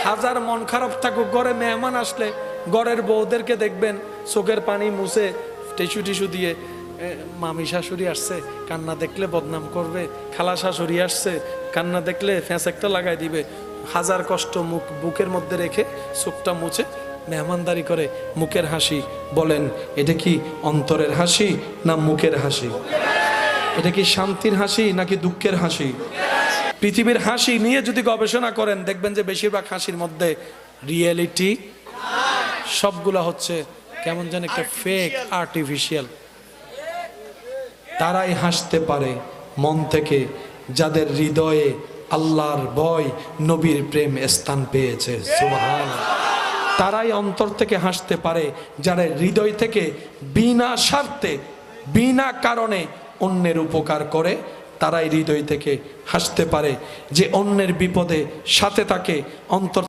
হাজার মন খারাপ থাকুক, ঘরে মেহমান আসলে ঘরের বউদেরকে দেখবেন চোখের পানি মুছে টিস্যু টিস্যু দিয়ে, মামি শাশুড়ি আসছে কান্না দেখলে বদনাম করবে, খালা শাশুড়ি আসছে কান্না দেখলে ফ্যাঁস একটা লাগাই দিবে, হাজার কষ্ট মুখ বুকের মধ্যে রেখে চোখটা মুছে মেহমানদারি করে মুখের হাসি। বলেন এটা কি অন্তরের হাসি না মুখের হাসি? এটা কি শান্তির হাসি নাকি দুঃখের হাসি? পৃথিবীর হাসি নিয়ে যদি গবেষণা করেন দেখবেন যে বেশিরভাগ হাসির মধ্যে রিয়েলিটি, সবগুলা হচ্ছে কেমন যেন একটা ফেক, আর্টিফিশিয়াল। তারাই হাসতে পারে মন থেকে যাদের হৃদয়ে আল্লাহর ভয়, নবীর প্রেম স্থান পেয়েছে। সুবহানাল্লাহ। তারাই অন্তর থেকে হাসতে পারে যারা হৃদয় থেকে বিনা স্বার্থে, বিনা কারণে অন্যের উপকার করে। তারাই হৃদয় থেকে হাসতে পারে যে অন্যের বিপদে সাথে থাকে, অন্তর